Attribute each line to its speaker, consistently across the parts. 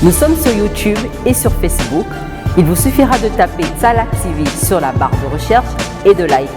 Speaker 1: Nous sommes sur YouTube et sur Facebook. Il vous suffira de taper Tsalak TV sur la barre de recherche et de liker.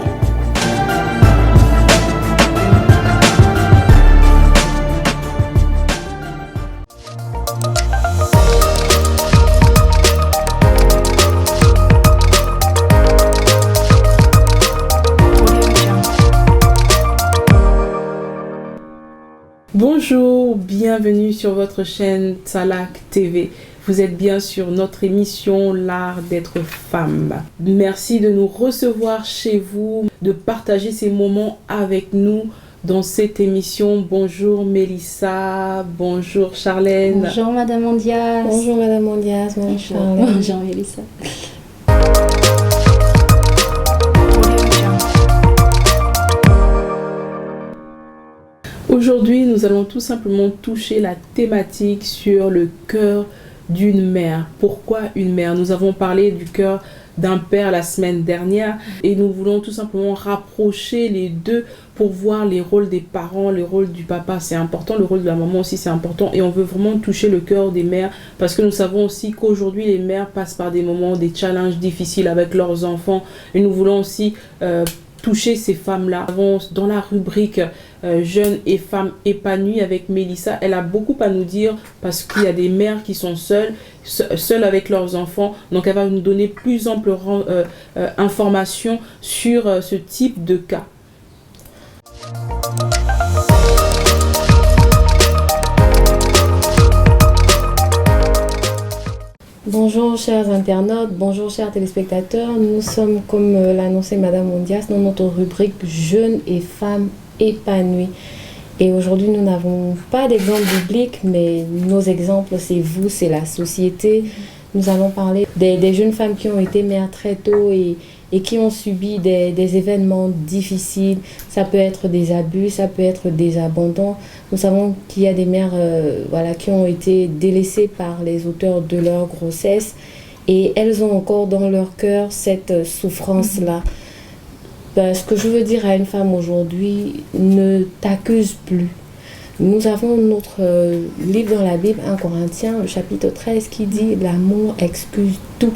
Speaker 2: Bonjour, bienvenue sur votre chaîne Tsalak TV. Vous êtes bien sur notre émission L'art d'être femme. Merci de nous recevoir chez vous, de partager ces moments avec nous dans cette émission. Bonjour Mélissa, bonjour Charlène.
Speaker 3: Bonjour Madame Ondias.
Speaker 4: Bonjour Madame Ondias, bonjour Charlène.
Speaker 3: Bonjour Mélissa.
Speaker 2: Aujourd'hui, nous allons tout simplement toucher la thématique sur le cœur d'une mère. Pourquoi une mère? Nous avons parlé du cœur d'un père la semaine dernière et nous voulons tout simplement rapprocher les deux pour voir les rôles des parents, le rôle du papa c'est important, le rôle de la maman aussi c'est important, et on veut vraiment toucher le cœur des mères parce que nous savons aussi qu'aujourd'hui les mères passent par des moments, des challenges difficiles avec leurs enfants, et nous voulons aussi toucher ces femmes-là. Dans la rubrique jeunes et femmes épanouies avec Mélissa, elle a beaucoup à nous dire parce qu'il y a des mères qui sont seules avec leurs enfants. Donc elle va nous donner plus ample information sur ce type de cas.
Speaker 4: Bonjour chers internautes, bonjour chers téléspectateurs. Nous sommes, comme l'a annoncé Madame Ondias, dans notre rubrique jeunes et femmes épanouies. Et aujourd'hui, nous n'avons pas d'exemple biblique, mais nos exemples, c'est vous, c'est la société. Nous allons parler des jeunes femmes qui ont été mères très tôt et qui ont subi des événements difficiles. Ça peut être des abus, ça peut être des abandons. Nous savons qu'il y a des mères qui ont été délaissées par les auteurs de leur grossesse et elles ont encore dans leur cœur cette souffrance-là. Ce que je veux dire à une femme aujourd'hui, ne t'accuse plus. Nous avons notre livre dans la Bible, 1 Corinthiens, le chapitre 13, qui dit « L'amour excuse tout ».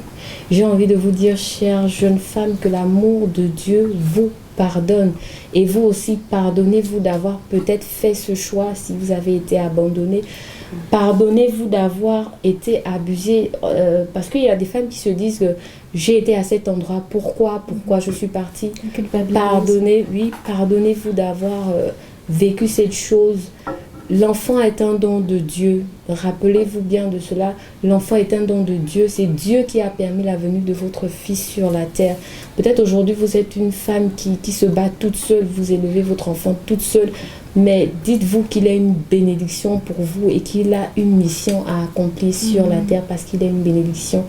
Speaker 4: J'ai envie de vous dire, chères jeunes femmes, que l'amour de Dieu vous pardonne. Et vous aussi, pardonnez-vous d'avoir peut-être fait ce choix si vous avez été abandonné. Pardonnez-vous d'avoir été abusé. Parce qu'il y a des femmes qui se disent que j'ai été à cet endroit, pourquoi je suis partie. Pardonnez-vous d'avoir vécu cette chose. L'enfant est un don de Dieu. Rappelez-vous bien de cela. L'enfant est un don de Dieu. C'est Dieu qui a permis la venue de votre fils sur la terre. Peut-être aujourd'hui vous êtes une femme qui se bat toute seule. Vous élevez votre enfant toute seule. Mais dites-vous qu'il a une bénédiction pour vous et qu'il a une mission à accomplir sur la terre parce qu'il a une bénédiction.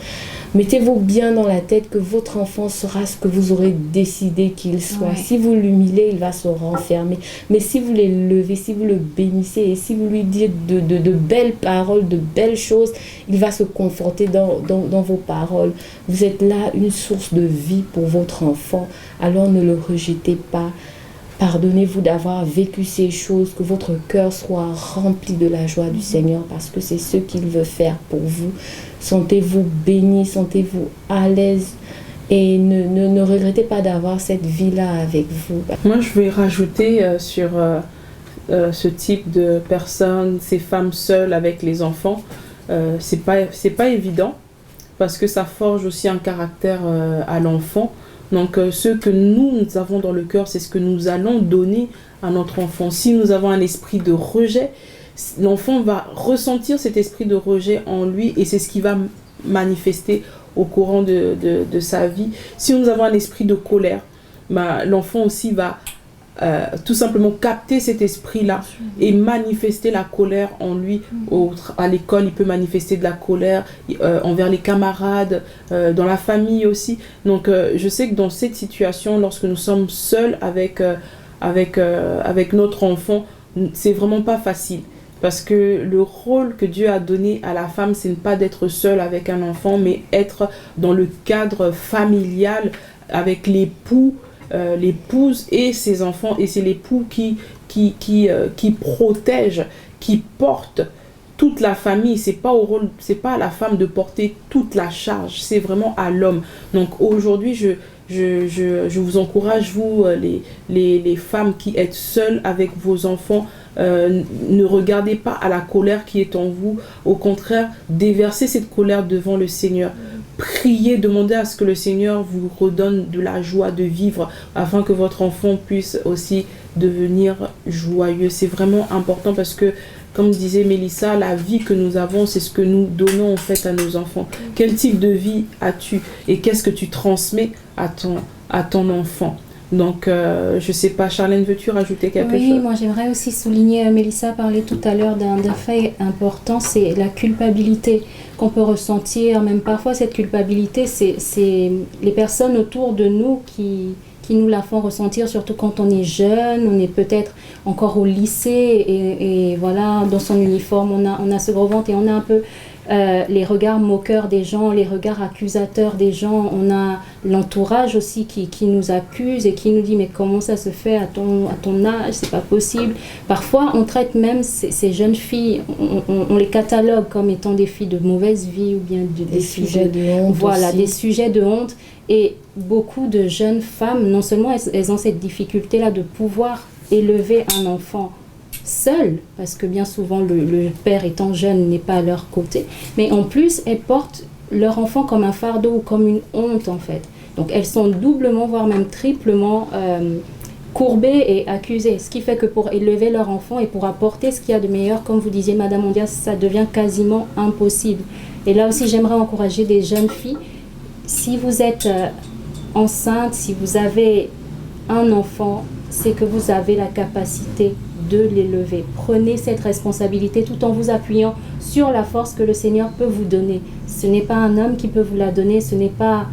Speaker 4: Mettez-vous bien dans la tête que votre enfant sera ce que vous aurez décidé qu'il soit. Ouais. Si vous l'humiliez, il va se renfermer. Mais si vous l'élevez, si vous le bénissez et si vous lui dites de belles paroles, de belles choses, il va se conforter dans vos paroles. Vous êtes là une source de vie pour votre enfant. Alors ne le rejetez pas. Pardonnez-vous d'avoir vécu ces choses, que votre cœur soit rempli de la joie du Seigneur parce que c'est ce qu'il veut faire pour vous. Sentez-vous bénis, sentez-vous à l'aise et ne regrettez pas d'avoir cette vie-là avec vous.
Speaker 2: Moi, je vais rajouter sur ce type de personnes, ces femmes seules avec les enfants. C'est pas évident parce que ça forge aussi un caractère à l'enfant. Donc ce que nous avons dans le cœur, c'est ce que nous allons donner à notre enfant. Si nous avons un esprit de rejet, l'enfant va ressentir cet esprit de rejet en lui et c'est ce qui va manifester au courant de sa vie. Si nous avons un esprit de colère, l'enfant aussi va tout simplement capter cet esprit-là et manifester la colère en lui. À l'école, il peut manifester de la colère envers les camarades, dans la famille aussi. Donc, je sais que dans cette situation, lorsque nous sommes seuls avec notre enfant, c'est vraiment pas facile. Parce que le rôle que Dieu a donné à la femme, c'est ne pas d'être seule avec un enfant, mais être dans le cadre familial avec l'époux, l'épouse et ses enfants. Et c'est l'époux qui protège, qui porte toute la famille, c'est pas à la femme de porter toute la charge, c'est vraiment à l'homme. Donc aujourd'hui, je vous encourage, vous, les femmes qui êtes seules avec vos enfants, ne regardez pas à la colère qui est en vous. Au contraire, déversez cette colère devant le Seigneur. Priez, demandez à ce que le Seigneur vous redonne de la joie de vivre afin que votre enfant puisse aussi devenir joyeux. C'est vraiment important parce que, comme disait Mélissa, la vie que nous avons, c'est ce que nous donnons en fait à nos enfants. Quel type de vie as-tu et qu'est-ce que tu transmets à ton enfant? Donc, je sais pas, Charlène, veux-tu rajouter quelque chose?
Speaker 3: Oui, moi j'aimerais aussi souligner, Mélissa parlait tout à l'heure d'un fait important, c'est la culpabilité qu'on peut ressentir. Même parfois, cette culpabilité, c'est les personnes autour de nous qui nous la font ressentir, surtout quand on est jeune, on est peut-être encore au lycée et voilà, dans son uniforme, on a ce gros ventre et on a un peu les regards moqueurs des gens, les regards accusateurs des gens. On a l'entourage aussi qui nous accuse et qui nous dit mais comment ça se fait à ton âge, c'est pas possible. Parfois on traite même ces jeunes filles, on les catalogue comme étant des filles de mauvaise vie ou bien des
Speaker 4: sujets de honte.
Speaker 3: Voilà,
Speaker 4: aussi.
Speaker 3: des sujets de honte. Et beaucoup de jeunes femmes, non seulement elles ont cette difficulté-là de pouvoir élever un enfant seul, parce que bien souvent le père étant jeune n'est pas à leur côté, mais en plus elles portent leur enfant comme un fardeau ou comme une honte en fait. Donc elles sont doublement, voire même triplement courbées et accusées, ce qui fait que pour élever leur enfant et pour apporter ce qu'il y a de meilleur, comme vous disiez Madame Ondias, ça devient quasiment impossible. Et là aussi j'aimerais encourager des jeunes filles, si vous êtes enceinte, si vous avez un enfant, c'est que vous avez la capacité de l'élever. Prenez cette responsabilité tout en vous appuyant sur la force que le Seigneur peut vous donner. Ce n'est pas un homme qui peut vous la donner, ce n'est pas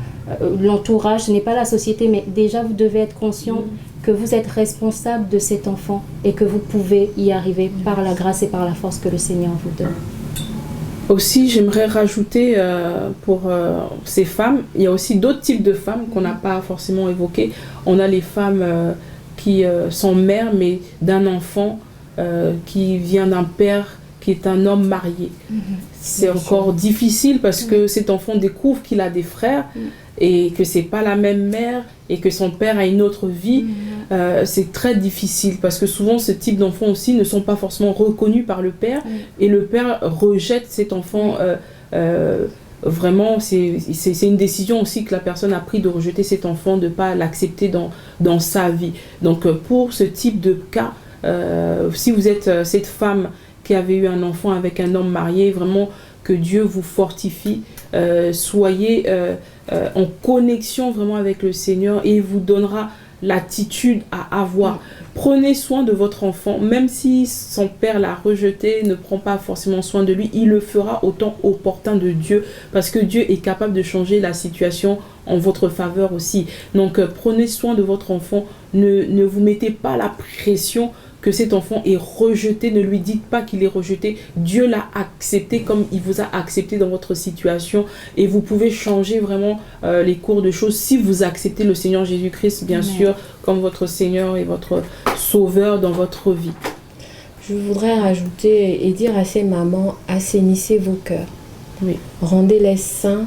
Speaker 3: l'entourage, ce n'est pas la société, mais déjà vous devez être conscient que vous êtes responsable de cet enfant et que vous pouvez y arriver par la grâce et par la force que le Seigneur vous donne.
Speaker 2: Aussi, j'aimerais rajouter pour ces femmes, il y a aussi d'autres types de femmes qu'on n'a pas forcément évoquées. On a les femmes qui sont mères, mais d'un enfant qui vient d'un père qui est un homme marié. C'est encore difficile parce que cet enfant découvre qu'il a des frères et que c'est pas la même mère et que son père a une autre vie. C'est très difficile parce que souvent ce type d'enfants aussi ne sont pas forcément reconnus par le père et le père rejette cet enfant. Vraiment, c'est une décision aussi que la personne a pris de rejeter cet enfant, de ne pas l'accepter dans sa vie. Donc pour ce type de cas, si vous êtes cette femme qui avait eu un enfant avec un homme marié, vraiment que Dieu vous fortifie, soyez en connexion vraiment avec le Seigneur et il vous donnera l'attitude à avoir. Prenez soin de votre enfant, même si son père l'a rejeté, ne prend pas forcément soin de lui, il le fera autant opportun de Dieu, parce que Dieu est capable de changer la situation en votre faveur aussi. Donc prenez soin de votre enfant, ne vous mettez pas la pression que cet enfant est rejeté, ne lui dites pas qu'il est rejeté. Dieu l'a accepté comme il vous a accepté dans votre situation et vous pouvez changer vraiment les cours de choses si vous acceptez le Seigneur Jésus-Christ, bien sûr, comme votre Seigneur et votre Sauveur dans votre vie.
Speaker 4: Je voudrais rajouter et dire à ces mamans, assainissez vos cœurs.
Speaker 2: Oui.
Speaker 4: Rendez-les saints.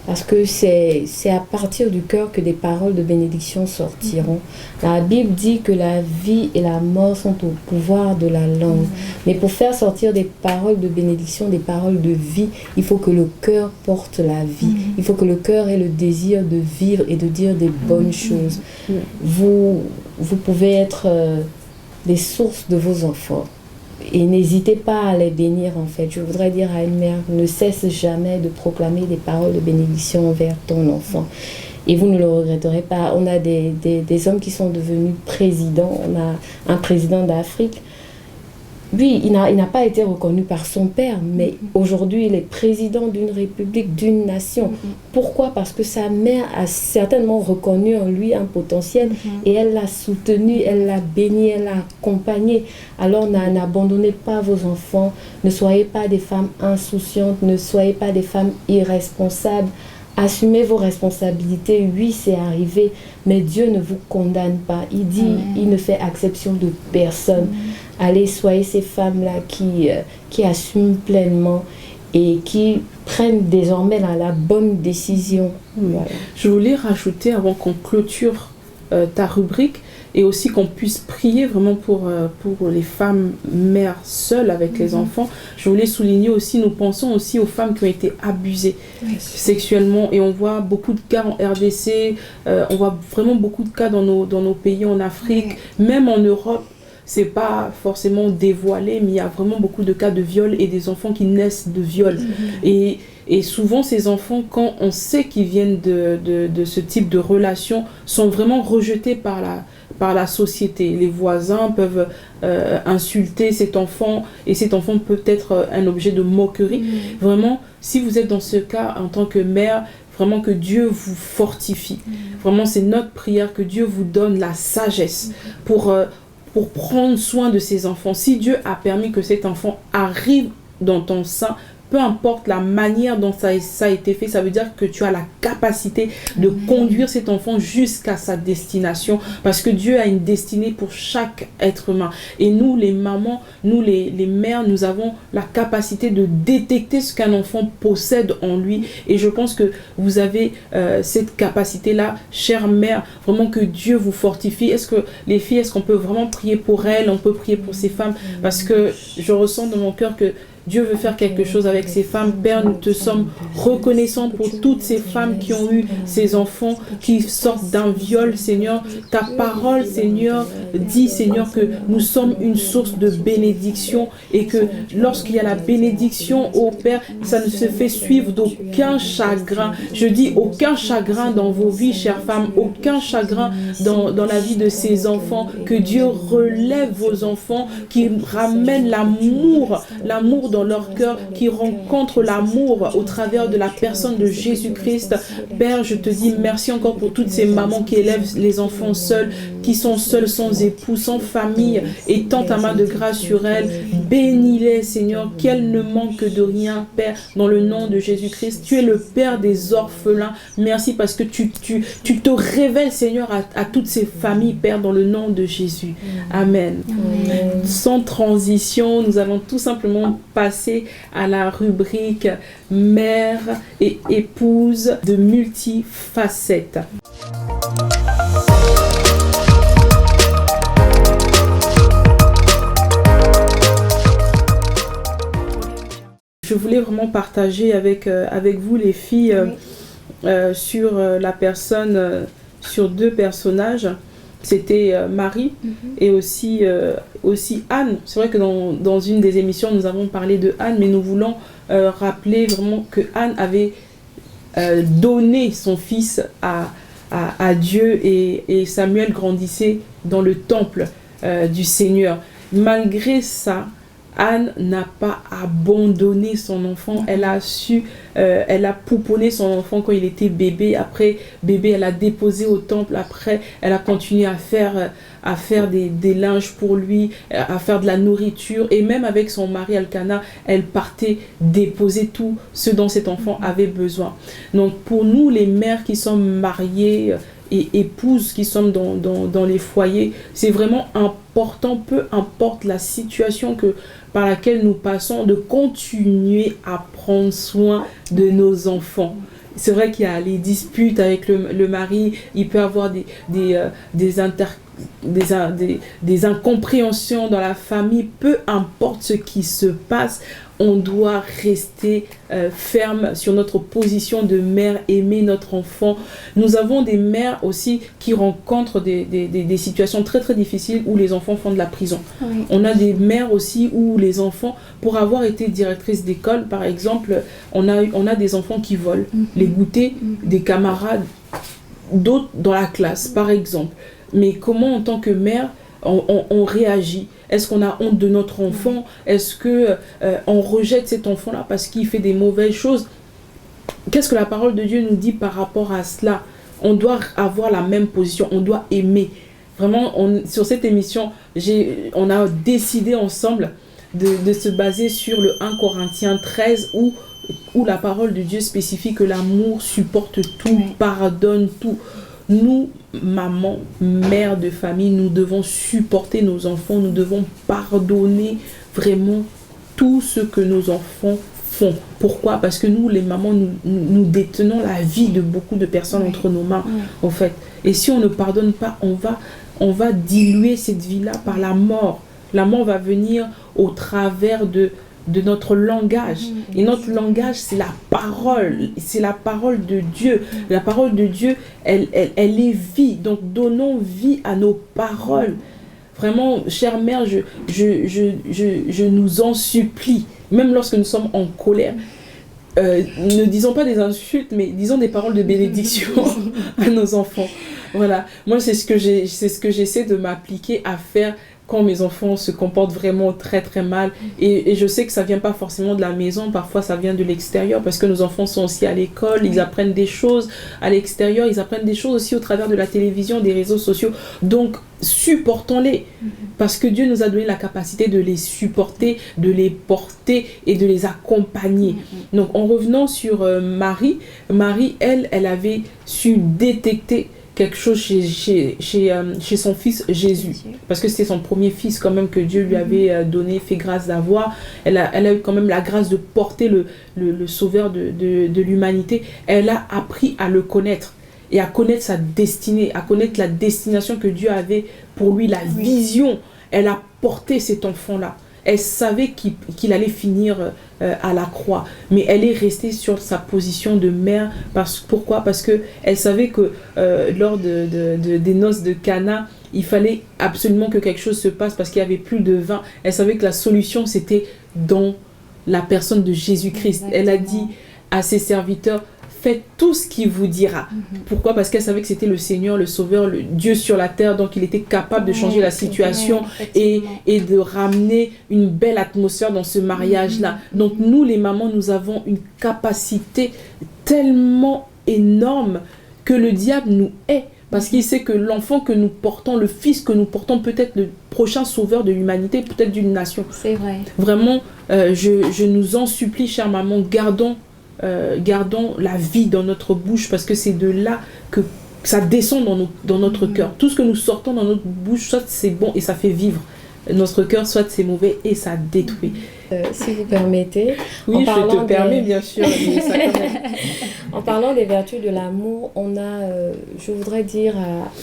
Speaker 4: Parce que c'est à partir du cœur que des paroles de bénédiction sortiront. La Bible dit que la vie et la mort sont au pouvoir de la langue. Mais pour faire sortir des paroles de bénédiction, des paroles de vie, il faut que le cœur porte la vie. Il faut que le cœur ait le désir de vivre et de dire des bonnes choses. Vous pouvez être des sources de vos enfants. Et n'hésitez pas à les bénir en fait. Je voudrais dire à une mère, ne cesse jamais de proclamer des paroles de bénédiction envers ton enfant. Et vous ne le regretterez pas. On a des hommes qui sont devenus présidents. On a un président d'Afrique. Lui, il n'a pas été reconnu par son père, mais aujourd'hui, il est président d'une république, d'une nation. Pourquoi? Parce que sa mère a certainement reconnu en lui un potentiel et elle l'a soutenu, elle l'a béni, elle l'a accompagné. Alors, n'abandonnez pas vos enfants, ne soyez pas des femmes insouciantes, ne soyez pas des femmes irresponsables. Assumez vos responsabilités, oui, c'est arrivé, mais Dieu ne vous condamne pas. Il dit, il ne fait exception de personne. Allez, soyez ces femmes-là qui qui assument pleinement et qui prennent désormais la bonne décision. Voilà.
Speaker 2: Je voulais rajouter, avant qu'on clôture ta rubrique, et aussi qu'on puisse prier vraiment pour les femmes mères seules avec les enfants. Je voulais souligner aussi, nous pensons aussi aux femmes qui ont été abusées sexuellement, et on voit beaucoup de cas en RDC, on voit vraiment beaucoup de cas dans nos pays en Afrique, même en Europe. C'est pas forcément dévoilé, mais il y a vraiment beaucoup de cas de viol et des enfants qui naissent de viol. Et souvent, ces enfants, quand on sait qu'ils viennent de ce type de relation, sont vraiment rejetés par la société. Les voisins peuvent insulter cet enfant, et cet enfant peut être un objet de moquerie. Vraiment, si vous êtes dans ce cas en tant que mère, vraiment que Dieu vous fortifie. Vraiment, c'est notre prière que Dieu vous donne la sagesse pour prendre soin de ses enfants. Si Dieu a permis que cet enfant arrive dans ton sein, peu importe la manière dont ça a été fait, ça veut dire que tu as la capacité de conduire cet enfant jusqu'à sa destination, parce que Dieu a une destinée pour chaque être humain. Et nous, les mamans, nous, les mères, nous avons la capacité de détecter ce qu'un enfant possède en lui. Et je pense que vous avez cette capacité-là, chère mère, vraiment que Dieu vous fortifie. Est-ce que les filles, est-ce qu'on peut vraiment prier pour elles? On peut prier pour ces femmes, parce que je ressens dans mon cœur que Dieu veut faire quelque chose avec ces femmes. Père, nous te sommes reconnaissants pour toutes ces femmes qui ont eu ces enfants qui sortent d'un viol, Seigneur. Ta parole, Seigneur, dit, Seigneur, que nous sommes une source de bénédiction, et que lorsqu'il y a la bénédiction, ô Père, ça ne se fait suivre d'aucun chagrin. Je dis aucun chagrin dans vos vies, chères femmes, aucun chagrin dans la vie de ces enfants. Que Dieu relève vos enfants, qui ramène l'amour dans leur cœur, qui rencontrent l'amour au travers de la personne de Jésus-Christ. Père, je te dis merci encore pour toutes ces mamans qui élèvent les enfants seuls, qui sont seuls, sans époux, sans famille. Étends ta main de grâce sur elles. Bénis-les, Seigneur, qu'elles ne manquent de rien, Père, dans le nom de Jésus-Christ. Tu es le Père des orphelins. Merci parce que tu te révèles, Seigneur, à toutes ces familles, Père, dans le nom de Jésus. Amen. Sans transition, nous allons tout simplement passer à la rubrique mère et épouse de multifacettes. Je voulais vraiment partager avec vous, les filles, sur la personne, sur deux personnages. C'était Marie et aussi Anne. C'est vrai que dans une des émissions, nous avons parlé de Anne, mais nous voulons rappeler vraiment que Anne avait donné son fils à Dieu, et Samuel grandissait dans le temple du Seigneur. Malgré ça, Anne n'a pas abandonné son enfant. Elle a pouponné son enfant quand il était bébé. Après bébé, elle a déposé au temple. Après, elle a continué à faire des linges pour lui, à faire de la nourriture. Et même avec son mari Elkana, elle partait déposer tout ce dont cet enfant avait besoin. Donc pour nous, les mères qui sommes mariées et épouses qui sommes dans les foyers, c'est vraiment important, peu importe la situation par laquelle nous passons, de continuer à prendre soin de nos enfants. C'est vrai qu'il y a les disputes avec le mari, il peut y avoir des incompréhensions dans la famille. Peu importe ce qui se passe, on doit rester ferme sur notre position de mère, aimer notre enfant. Nous avons des mères aussi qui rencontrent des situations très très difficiles où les enfants font de la prison. Oui. On a des mères aussi où les enfants, pour avoir été directrice d'école par exemple, on a des enfants qui volent les goûters des camarades d'autres dans la classe par exemple. Mais comment en tant que mère on réagit? Est-ce qu'on a honte de notre enfant? Est-ce que on rejette cet enfant-là parce qu'il fait des mauvaises choses? Qu'est-ce que la parole de Dieu nous dit par rapport à cela? On doit avoir la même position, on doit aimer. Vraiment, sur cette émission, on a décidé ensemble de se baser sur le 1 Corinthiens 13 où la parole de Dieu spécifie que l'amour supporte tout, pardonne tout. Nous, mamans, mères de famille, nous devons supporter nos enfants, nous devons pardonner vraiment tout ce que nos enfants font. Pourquoi? Parce que nous, les mamans, nous détenons la vie de beaucoup de personnes entre nos mains, en fait. Et si on ne pardonne pas, on va diluer cette vie-là par la mort. La mort va venir au travers de notre langage. Et notre langage, c'est la parole. C'est la parole de Dieu. La parole de Dieu, elle est vie. Donc, donnons vie à nos paroles. Vraiment, chère mère, je nous en supplie. Même lorsque nous sommes en colère, ne disons pas des insultes, mais disons des paroles de bénédiction à nos enfants. Voilà. Moi, c'est ce que j'essaie de m'appliquer à faire quand mes enfants se comportent vraiment très très mal. Et je sais que ça vient pas forcément de la maison, parfois ça vient de l'extérieur, parce que nos enfants sont aussi à l'école, ils apprennent des choses à l'extérieur, ils apprennent des choses aussi au travers de la télévision, des réseaux sociaux. Donc, supportons-les, parce que Dieu nous a donné la capacité de les supporter, de les porter et de les accompagner. Donc, en revenant sur Marie, elle avait su détecter quelque chose chez son fils Jésus, parce que c'était son premier fils quand même que Dieu lui avait donné, fait grâce d'avoir. Elle a eu quand même la grâce de porter le sauveur de l'humanité. Elle a appris à le connaître et à connaître sa destinée, à connaître la destination que Dieu avait pour lui, la vision. Elle a porté cet enfant-là. Elle savait qu'il allait finir à la croix. Mais elle est restée sur sa position de mère. Pourquoi? Parce qu'elle savait que lors des noces de Cana, il fallait absolument que quelque chose se passe parce qu'il n'y avait plus de vin. Elle savait que la solution, c'était dans la personne de Jésus-Christ. Elle a dit à ses serviteurs, faites tout ce qu'il vous dira. Pourquoi? Parce qu'elle savait que c'était le Seigneur, le Sauveur, le Dieu sur la terre. Donc, il était capable de changer la situation et de ramener une belle atmosphère dans ce mariage-là. Donc, nous, les mamans, nous avons une capacité tellement énorme que le diable nous hait. Parce qu'il sait que l'enfant que nous portons, le fils que nous portons, peut être le prochain sauveur de l'humanité, peut-être d'une nation.
Speaker 3: C'est vrai.
Speaker 2: Vraiment, je nous en supplie, chère maman, gardons la vie dans notre bouche, parce que c'est de là que ça descend dans notre cœur. Tout ce que nous sortons dans notre bouche, soit c'est bon et ça fait vivre notre cœur, soit c'est mauvais et ça détruit.
Speaker 4: Si vous permettez.
Speaker 2: Oui, je te permets, bien sûr. Mais ça, quand même.
Speaker 4: En parlant des vertus de l'amour, je voudrais dire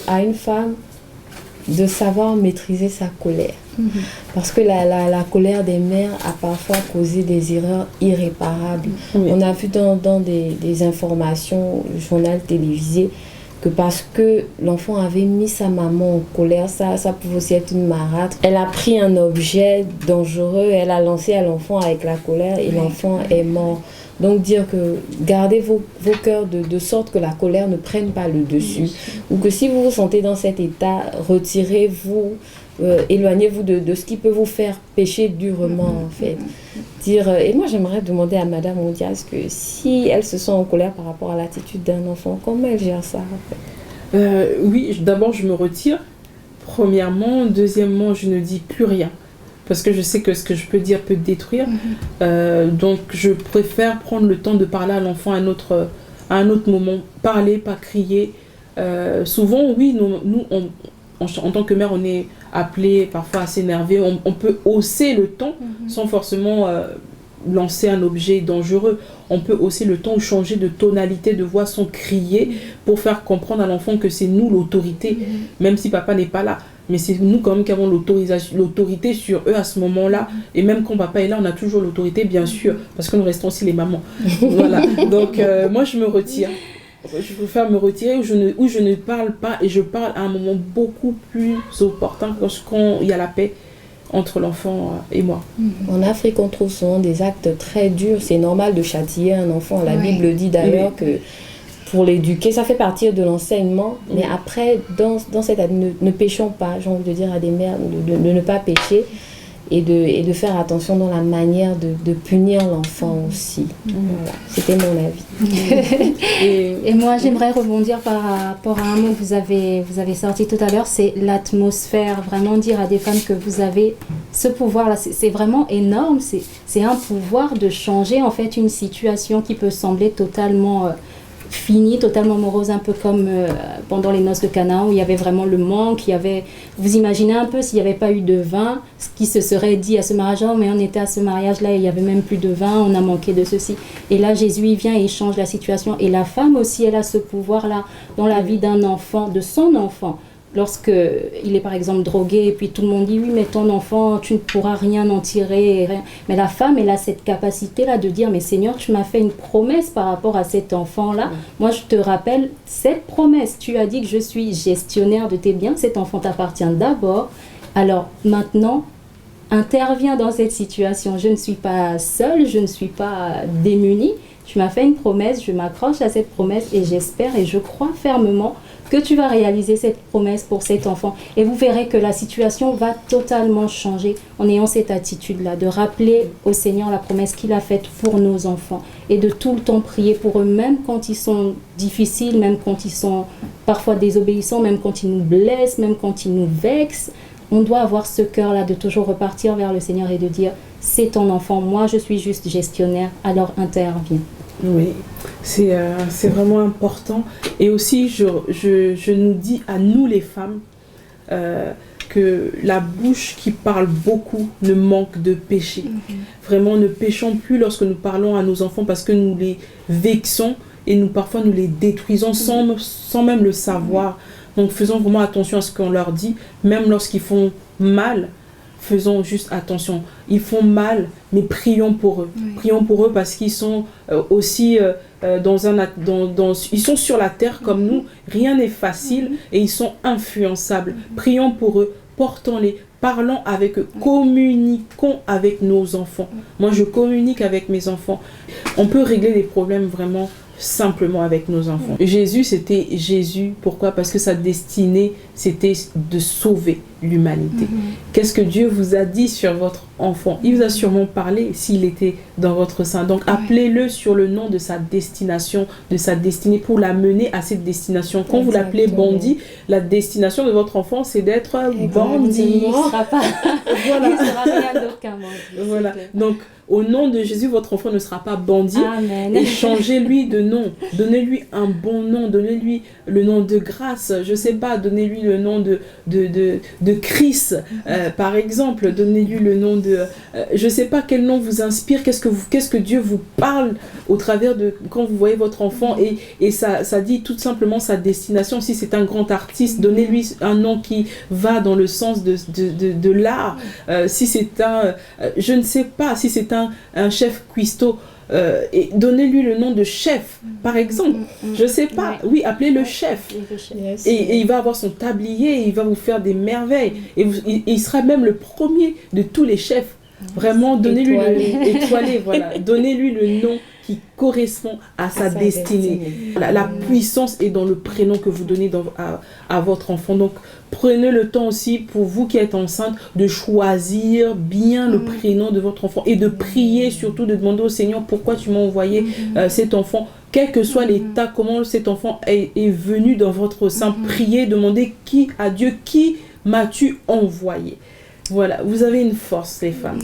Speaker 4: à une femme de savoir maîtriser sa colère. Parce que la colère des mères a parfois causé des erreurs irréparables. On a vu dans des informations, journal télévisé, que parce que l'enfant avait mis sa maman en colère, ça pouvait aussi être une marâtre. Elle a pris un objet dangereux, elle a lancé à l'enfant avec la colère et l'enfant est mort. Donc dire que gardez vos cœurs de sorte que la colère ne prenne pas le dessus. Ou que si vous vous sentez dans cet état, retirez-vous, éloignez-vous de ce qui peut vous faire pécher durement en fait. Et moi j'aimerais demander à Madame Ondias que si elle se sent en colère par rapport à l'attitude d'un enfant, comment elle gère ça en fait?
Speaker 2: Oui, d'abord je me retire, premièrement. Deuxièmement, je ne dis plus rien. Parce que je sais que ce que je peux dire peut détruire. Donc, je préfère prendre le temps de parler à l'enfant à un autre moment. Parler, pas crier. Souvent, oui, nous en tant que mère, on est appelé parfois à s'énerver. On peut hausser le ton sans forcément lancer un objet dangereux. On peut hausser le ton ou changer de tonalité de voix sans crier pour faire comprendre à l'enfant que c'est nous l'autorité, même si papa n'est pas là. Mais c'est nous quand même qui avons l'autorité sur eux à ce moment-là. Et même quand papa est là, on a toujours l'autorité, bien sûr, parce que nous restons aussi les mamans. Voilà. Donc, moi, je me retire. Je préfère me retirer où je ne parle pas et je parle à un moment beaucoup plus opportun quand il y a la paix entre l'enfant et moi.
Speaker 4: En Afrique, on trouve souvent des actes très durs. C'est normal de châtier un enfant. La Bible dit d'ailleurs que pour l'éduquer, ça fait partie de l'enseignement, mais après, dans cette ne péchons pas, j'ai envie de dire à des mères de ne pas pécher et de faire attention dans la manière de punir l'enfant aussi. Voilà, c'était mon avis.
Speaker 3: Et moi, j'aimerais rebondir par rapport à un mot que vous avez sorti tout à l'heure, c'est l'atmosphère. Vraiment dire à des femmes que vous avez ce pouvoir-là, c'est vraiment énorme, c'est un pouvoir de changer en fait une situation qui peut sembler totalement finie, totalement morose, un peu comme pendant les noces de Cana, où il y avait vraiment le manque, vous imaginez un peu s'il n'y avait pas eu de vin, ce qui se serait dit à ce mariage, mais on était à ce mariage-là, il n'y avait même plus de vin, on a manqué de ceci. Et là, Jésus, il vient et il change la situation. Et la femme aussi, elle a ce pouvoir-là dans la vie d'un enfant, de son enfant. Lorsqu'il est par exemple drogué et puis tout le monde dit oui mais ton enfant tu ne pourras rien en tirer, rien. Mais la femme elle a cette capacité là de dire mais Seigneur tu m'as fait une promesse par rapport à cet enfant là, moi je te rappelle cette promesse, tu as dit que je suis gestionnaire de tes biens, cet enfant t'appartient d'abord, alors maintenant interviens dans cette situation, je ne suis pas seule, je ne suis pas démunie, tu m'as fait une promesse, je m'accroche à cette promesse et j'espère et je crois fermement que tu vas réaliser cette promesse pour cet enfant. Et vous verrez que la situation va totalement changer en ayant cette attitude-là, de rappeler au Seigneur la promesse qu'il a faite pour nos enfants et de tout le temps prier pour eux, même quand ils sont difficiles, même quand ils sont parfois désobéissants, même quand ils nous blessent, même quand ils nous vexent. On doit avoir ce cœur-là de toujours repartir vers le Seigneur et de dire « c'est ton enfant, moi je suis juste gestionnaire, alors interviens ».
Speaker 2: Oui, c'est vraiment important. Et aussi, je nous dis à nous les femmes que la bouche qui parle beaucoup ne manque de péché. Vraiment, ne péchons plus lorsque nous parlons à nos enfants parce que nous les vexons et parfois nous les détruisons sans même le savoir. Donc faisons vraiment attention à ce qu'on leur dit, même lorsqu'ils font mal. Faisons juste attention. Ils font mal, mais prions pour eux. Oui. Prions pour eux parce qu'ils sont aussi ils sont sur la terre comme nous. Rien n'est facile et ils sont influençables. Prions pour eux, portons-les, parlons avec eux, communiquons avec nos enfants. Moi, je communique avec mes enfants. On peut régler les problèmes vraiment simplement avec nos enfants. Jésus, c'était Jésus. Pourquoi? Parce que sa destinée, c'était de sauver l'humanité. Qu'est-ce que Dieu vous a dit sur votre enfant? Il vous a sûrement parlé s'il était dans votre sein. Donc, appelez-le sur le nom de sa destination, de sa destinée pour l'amener à cette destination. Quand vous l'appelez bandit, la destination de votre enfant, c'est d'être bandit.
Speaker 3: Il ne sera pas. Voilà. Il ne sera rien d'autre qu'un bandit.
Speaker 2: Voilà. Donc, au nom de Jésus, votre enfant ne sera pas bandit.
Speaker 3: Amen.
Speaker 2: Et changez-lui de nom. Donnez-lui un bon nom. Donnez-lui le nom de grâce. Je ne sais pas, donnez-lui le nom de Chris, par exemple. Donnez-lui le nom de... je ne sais pas quel nom vous inspire. Qu'est-ce que Dieu vous parle au travers de... Quand vous voyez votre enfant et ça dit tout simplement sa destination. Si c'est un grand artiste, donnez-lui un nom qui va dans le sens de l'art. Si c'est un... je ne sais pas, si c'est un chef cuistot, et donnez-lui le nom de chef, par exemple. Je ne sais pas. Oui, appelez-le chef. Et il va avoir son tablier, il va vous faire des merveilles. Et il sera même le premier de tous les chefs. Vraiment, donnez-lui étoilé, voilà. Donnez-lui le nom qui correspond à sa destinée. La puissance est dans le prénom que vous donnez à votre enfant. Donc, prenez le temps aussi, pour vous qui êtes enceinte, de choisir bien le prénom de votre enfant et de prier, surtout de demander au Seigneur pourquoi tu m'as envoyé cet enfant. Quel que soit l'état, comment cet enfant est venu dans votre sein, priez, demandez à Dieu, qui m'as-tu envoyé? Voilà, vous avez une force, les femmes.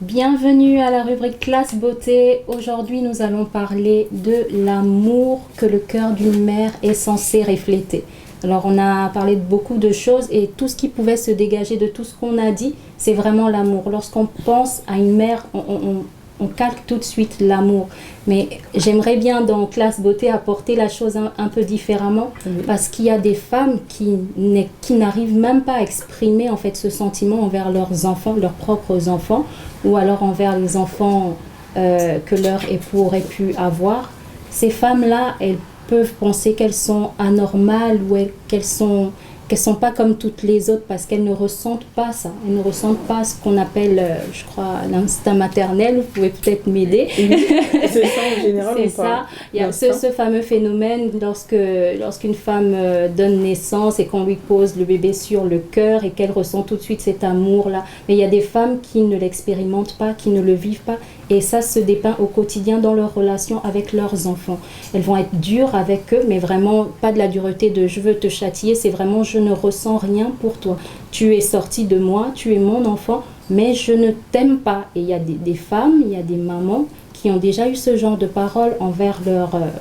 Speaker 3: Bienvenue à la rubrique Classe Beauté. Aujourd'hui, nous allons parler de l'amour que le cœur d'une mère est censé refléter. Alors, on a parlé de beaucoup de choses et tout ce qui pouvait se dégager de tout ce qu'on a dit, c'est vraiment l'amour. Lorsqu'on pense à une mère, on calque tout de suite l'amour. Mais j'aimerais bien dans Classe Beauté apporter la chose un peu différemment, parce qu'il y a des femmes qui n'arrivent même pas à exprimer en fait ce sentiment envers leurs enfants, leurs propres enfants, ou alors envers les enfants que leur époux aurait pu avoir. Ces femmes-là, elles peuvent penser qu'elles sont anormales ou qu'elles sont pas comme toutes les autres parce qu'elles ne ressentent pas ça. Elles ne ressentent pas ce qu'on appelle, je crois, l'instinct maternel. Vous pouvez peut-être m'aider.
Speaker 2: C'est ça en général.
Speaker 3: C'est ça. Il y a ce fameux phénomène lorsqu'une femme donne naissance et qu'on lui pose le bébé sur le cœur et qu'elle ressent tout de suite cet amour-là. Mais il y a des femmes qui ne l'expérimentent pas, qui ne le vivent pas Et ça se dépeint au quotidien dans leur relation avec leurs enfants. Elles vont être dures avec eux, mais vraiment pas de la dureté de je veux te châtier, c'est vraiment je ne ressens rien pour toi. Tu es sorti de moi, tu es mon enfant, mais je ne t'aime pas. Et il y a des femmes, il y a des mamans qui ont déjà eu ce genre de paroles envers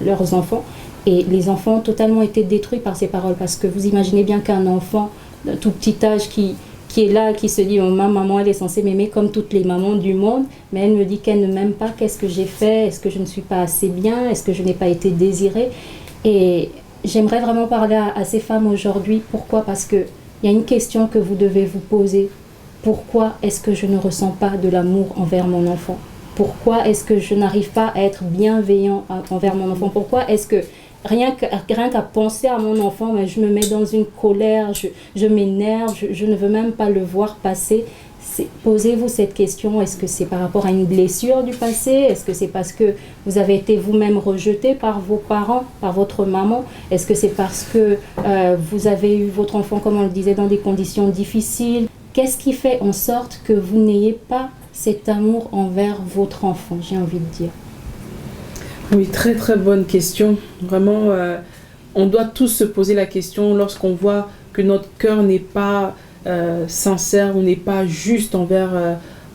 Speaker 3: leurs enfants. Et les enfants ont totalement été détruits par ces paroles. Parce que vous imaginez bien qu'un enfant d'un tout petit âge qui est là, qui se dit oh, ma maman elle est censée m'aimer comme toutes les mamans du monde, mais elle me dit qu'elle ne m'aime pas, qu'est-ce que j'ai fait, est-ce que je ne suis pas assez bien, est-ce que je n'ai pas été désirée. Et j'aimerais vraiment parler à ces femmes aujourd'hui. Pourquoi? Parce qu'il y a une question que vous devez vous poser. Pourquoi est-ce que je ne ressens pas de l'amour envers mon enfant? Pourquoi est-ce que je n'arrive pas à être bienveillant envers mon enfant? Pourquoi est-ce que rien qu'à penser à mon enfant, mais je me mets dans une colère, je m'énerve, je ne veux même pas le voir passer. Posez-vous cette question, est-ce que c'est par rapport à une blessure du passé? Est-ce que c'est parce que vous avez été vous-même rejeté par vos parents, par votre maman? Est-ce que c'est parce que vous avez eu votre enfant, comme on le disait, dans des conditions difficiles? Qu'est-ce qui fait en sorte que vous n'ayez pas cet amour envers votre enfant, j'ai envie de dire?
Speaker 2: Oui, très très bonne question. Vraiment, on doit tous se poser la question lorsqu'on voit que notre cœur n'est pas sincère ou n'est pas juste envers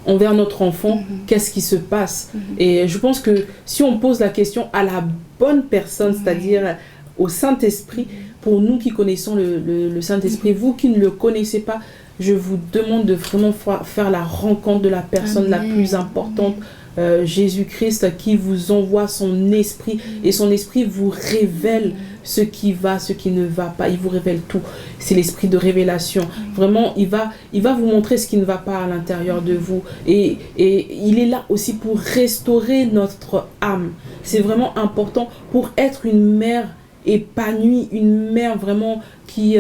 Speaker 2: notre enfant. Qu'est-ce qui se passe? Et je pense que si on pose la question à la bonne personne, c'est-à-dire au Saint-Esprit, pour nous qui connaissons le Saint-Esprit, vous qui ne le connaissez pas, je vous demande de vraiment faire la rencontre de la personne la plus importante, Jésus-Christ, qui vous envoie son esprit, et son esprit vous révèle ce qui va, ce qui ne va pas. Il vous révèle tout. C'est l'esprit de révélation. Vraiment, il va vous montrer ce qui ne va pas à l'intérieur de vous. Et il est là aussi pour restaurer notre âme. C'est vraiment important pour être une mère épanouie, une mère vraiment qui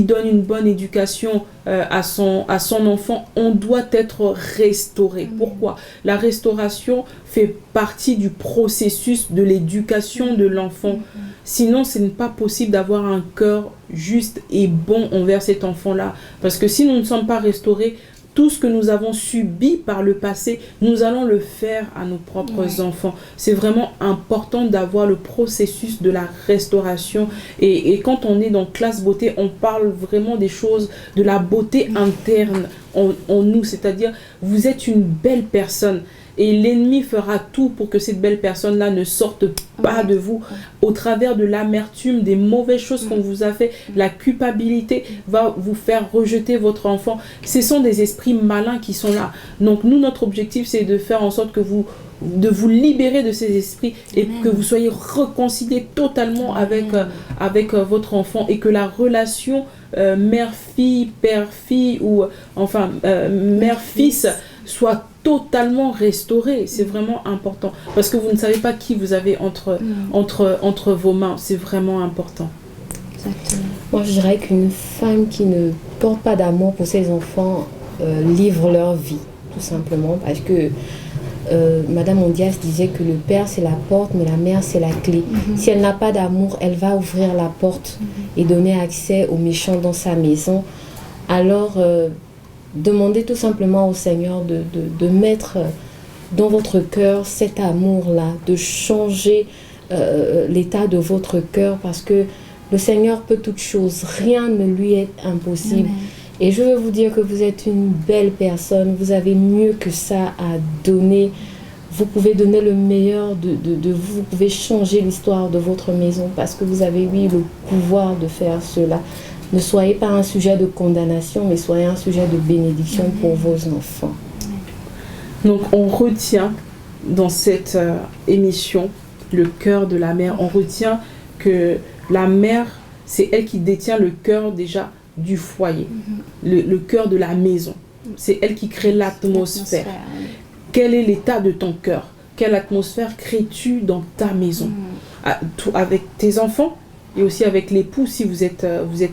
Speaker 2: donne une bonne éducation à son enfant. On doit être restauré. Pourquoi? La restauration fait partie du processus de l'éducation de l'enfant. Sinon, ce n'est pas possible d'avoir un cœur juste et bon envers cet enfant-là. Parce que si nous ne sommes pas restaurés, tout ce que nous avons subi par le passé, nous allons le faire à nos propres enfants. C'est vraiment important d'avoir le processus de la restauration. Et quand on est dans classe beauté, on parle vraiment des choses, de la beauté interne en nous. C'est-à-dire, vous êtes une belle personne. Et l'ennemi fera tout pour que cette belle personne-là ne sorte pas de vous. Au travers de l'amertume, des mauvaises choses qu'on vous a fait, la culpabilité va vous faire rejeter votre enfant. Ce sont des esprits malins qui sont là. Donc nous, notre objectif, c'est de faire en sorte de vous libérer de ces esprits et que vous soyez réconciliés totalement avec votre enfant, et que la relation mère-fille, père-fille ou enfin mère-fils soit totalement restaurée. C'est vraiment important parce que vous ne savez pas qui vous avez entre vos mains. C'est vraiment important.
Speaker 4: Exactement. Moi, je dirais qu'une femme qui ne porte pas d'amour pour ses enfants livre leur vie, tout simplement, parce que Madame Ondias disait que le père c'est la porte, mais la mère c'est la clé. Si elle n'a pas d'amour, elle va ouvrir la porte et donner accès aux méchants dans sa maison. Alors, demandez tout simplement au Seigneur de mettre dans votre cœur cet amour-là, de changer l'état de votre cœur, parce que le Seigneur peut toutes choses, rien ne lui est impossible. Amen. Et je veux vous dire que vous êtes une belle personne, vous avez mieux que ça à donner. Vous pouvez donner le meilleur de vous, vous pouvez changer l'histoire de votre maison parce que vous avez, oui, le pouvoir de faire cela. Ne soyez pas un sujet de condamnation, mais soyez un sujet de bénédiction pour vos enfants.
Speaker 2: Donc on retient dans cette émission le cœur de la mère. On retient que la mère, c'est elle qui détient le cœur déjà du foyer, le cœur de la maison. C'est elle qui crée l'atmosphère. Quel est l'état de ton cœur? Quelle atmosphère crées-tu dans ta maison? Avec tes enfants et aussi avec l'époux si vous êtes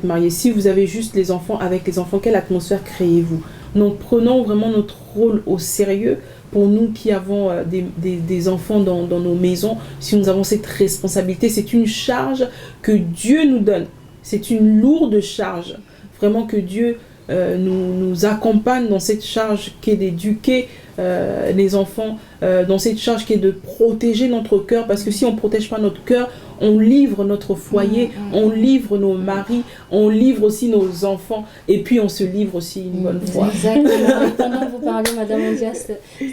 Speaker 2: mariés. Si vous avez juste les enfants, avec les enfants, quelle atmosphère créez-vous? Donc prenons vraiment notre rôle au sérieux. Pour nous qui avons des enfants dans nos maisons, si nous avons cette responsabilité, c'est une charge que Dieu nous donne. C'est une lourde charge. Vraiment que Dieu nous accompagne dans cette charge qui est d'éduquer les enfants dans cette charge qui est de protéger notre cœur, parce que si on ne protège pas notre cœur, on livre notre foyer, on livre nos maris, on livre aussi nos enfants, et puis on se livre aussi une bonne fois.
Speaker 3: Exactement. Et pendant que vous parlez, Madame Ondias,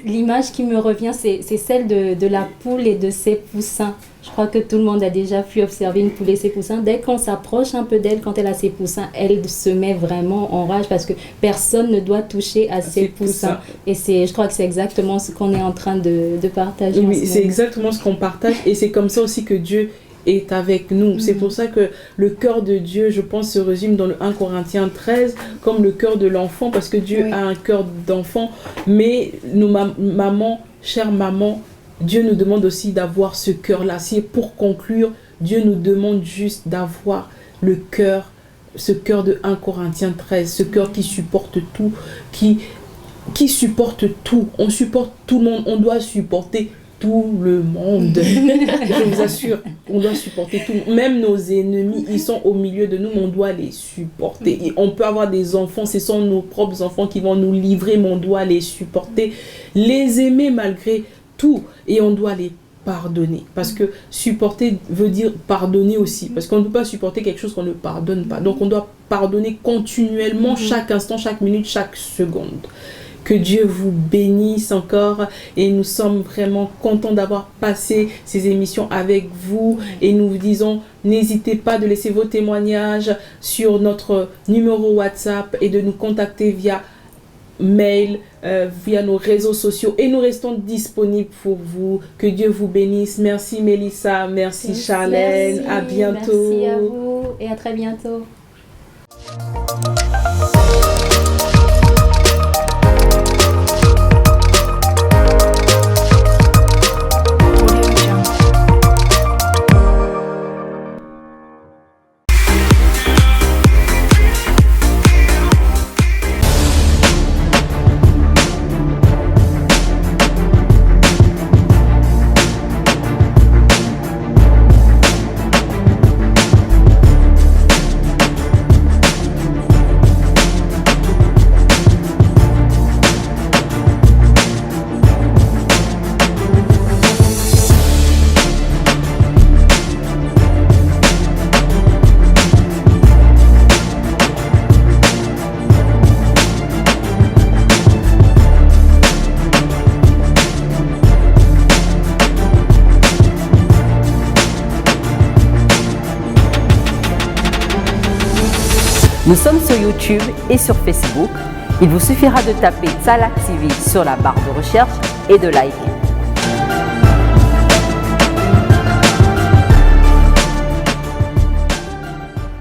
Speaker 3: l'image qui me revient, c'est celle de la poule et de ses poussins. Je crois que tout le monde a déjà pu observer une poule et ses poussins. Dès qu'on s'approche un peu d'elle, quand elle a ses poussins, elle se met vraiment en rage parce que personne ne doit toucher à ses poussins. Et je crois que c'est exactement ce qu'on est en train de partager.
Speaker 2: Oui, c'est exactement ce qu'on partage, et c'est comme ça aussi que Dieu est avec nous. C'est pour ça que le cœur de Dieu, je pense, se résume dans le 1 Corinthiens 13 comme le cœur de l'enfant, parce que Dieu a un cœur d'enfant, mais nos mamans, chère maman, Dieu nous demande aussi d'avoir ce cœur-là. Si pour conclure, Dieu nous demande juste d'avoir le cœur, ce cœur de 1 Corinthiens 13, ce cœur qui supporte tout, qui supporte tout. On supporte tout le monde, on doit supporter tout le monde. Je vous assure, on doit supporter tout. Même nos ennemis, ils sont au milieu de nous, mais on doit les supporter. Et on peut avoir des enfants, ce sont nos propres enfants qui vont nous livrer, mais on doit les supporter, les aimer malgré tout, et on doit les pardonner, parce que supporter veut dire pardonner aussi, parce qu'on ne peut pas supporter quelque chose qu'on ne pardonne pas. Donc on doit pardonner continuellement, chaque instant, chaque minute, chaque seconde. Que Dieu vous bénisse encore, et nous sommes vraiment contents d'avoir passé ces émissions avec vous, et nous vous disons, n'hésitez pas de laisser vos témoignages sur notre numéro WhatsApp et de nous contacter via mail, via nos réseaux sociaux, et nous restons disponibles pour vous. Que Dieu vous bénisse. Merci Mélissa, merci Charlène, à bientôt.
Speaker 3: Merci à vous et à très bientôt.
Speaker 1: Nous sommes sur YouTube et sur Facebook. Il vous suffira de taper Tsalak TV sur la barre de recherche et de liker.